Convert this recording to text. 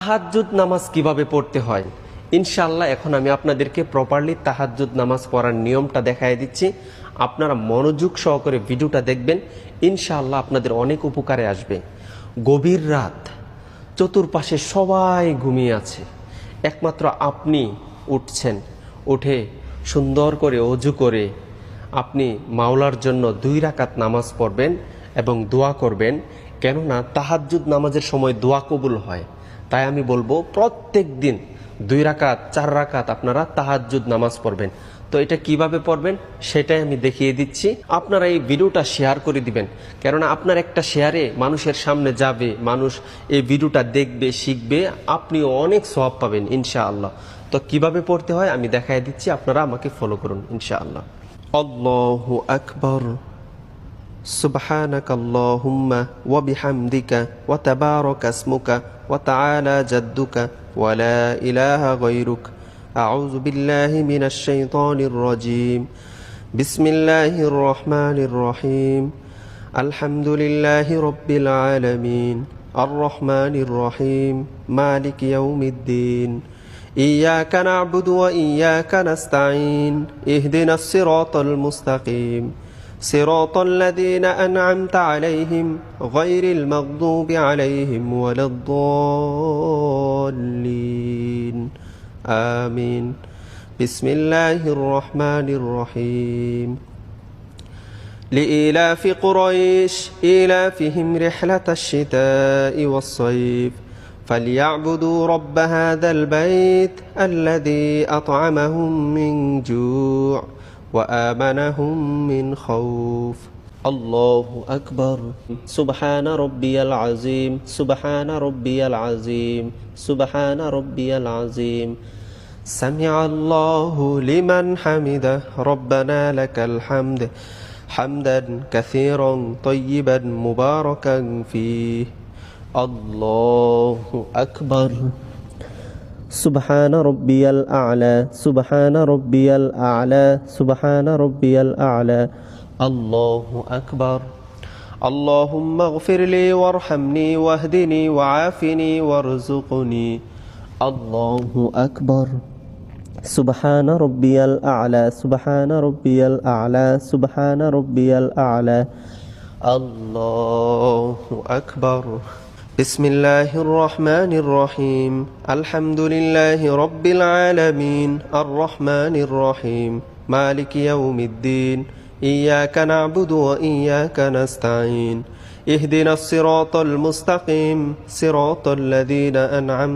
তাহাজ্জুদ নামাজ কিভাবে পড়তে হয় ইনশাআল্লাহ এখন আমি আপনাদেরকে প্রপারলি তাহাজ্জুদ নামাজ পড়ার নিয়মটা দেখাই দিচ্ছি। আপনারা মনোযোগ সহকারে ভিডিওটা দেখবেন, ইনশাআল্লাহ আপনাদের অনেক উপকারে আসবে। গভীর রাত, চতুর্পাশে সবাই ঘুমিয়ে আছে, একমাত্র আপনি উঠছেন, উঠে সুন্দর করে অজু করে আপনি মাওলার জন্য 2 রাকাত নামাজ পড়বেন এবং দোয়া করবেন। কেননা তাহাজ্জুদ নামাজের সময় দোয়া কবুল হয়, তাই আমি বলবো প্রত্যেক দিন 2 রাকাত 4 রাকাত আপনারা তাহাজ্জুদ নামাজ পড়বেন। তো এটা কিভাবে পড়বেন সেটাই আমি দেখিয়ে দিচ্ছি। আপনারা এই ভিডিওটা শেয়ার করে দিবেন, কেননা আপনার একটা শেয়ারে মানুষের সামনে যাবে, মানুষ এই ভিডিওটা দেখবে, শিখবে, আপনিও অনেক সওয়াব পাবেন ইনশাআল্লাহ। তো কিভাবে পড়তে হয় আমি দেখাই দিচ্ছি, আপনারা আমাকে ফলো করুন ইনশাআল্লাহ। আল্লাহু আকবার, সুবহানাক আল্লাহুম্মা ওয়া বিহামদিকা ওয়া তাবারাকা ইসমুকা ওয়া তাআলা জাদ্দুকা ওয়া লা ইলাহা গায়রুক। আউযু বিল্লাহি মিনাশ শাইতানির রাজীম। বিসমিল্লাহির রহমানির রহিম। আলহামদুলিল্লাহি রাব্বিল আলামিন। আর রহমানির রহিম। মালিকি ইয়াউমিদ্দিন। ইয়্যাকা না'বুদু ওয়া ইয়্যাকা নাস্তাঈন। ইহদিনাস সিরাতাল মুস্তাকিম। صراط الذين أنعمت عليهم غير المغضوب عليهم ولا الضالين آمين. بسم الله الرحمن الرحيم. لإيلاف قريش إيلافهم رحلة الشتاء والصيف فليعبدوا رب هذا البيت الذي أطعمهم من جوع وآمنهم من خوف. الله أكبر. سبحان ربي العظيم. سبحان ربي العظيم. سبحان ربي العظيم. سمع الله لمن حمده. ربنا لك الحمد حمدا كثيرا طيبا مباركا فيه. الله أكبر. سبحان ربي الأعلى. سبحان ربي الأعلى. سبحان ربي الأعلى. الله أكبر. اللهم اغفر لي وارحمني واهدني وعافني وارزقني. الله أكبر. سبحان ربي الأعلى. سبحان ربي الأعلى. سبحان ربي الأعلى. الله أكبر. بسم الله الرحمن الرحيم. الحمد لله رب العالمين. الرحمن الرحيم. مالك يوم الدين. إياك نعبد وإياك نستعين. اهدنا الصراط المستقيم. صراط الذين أنعمت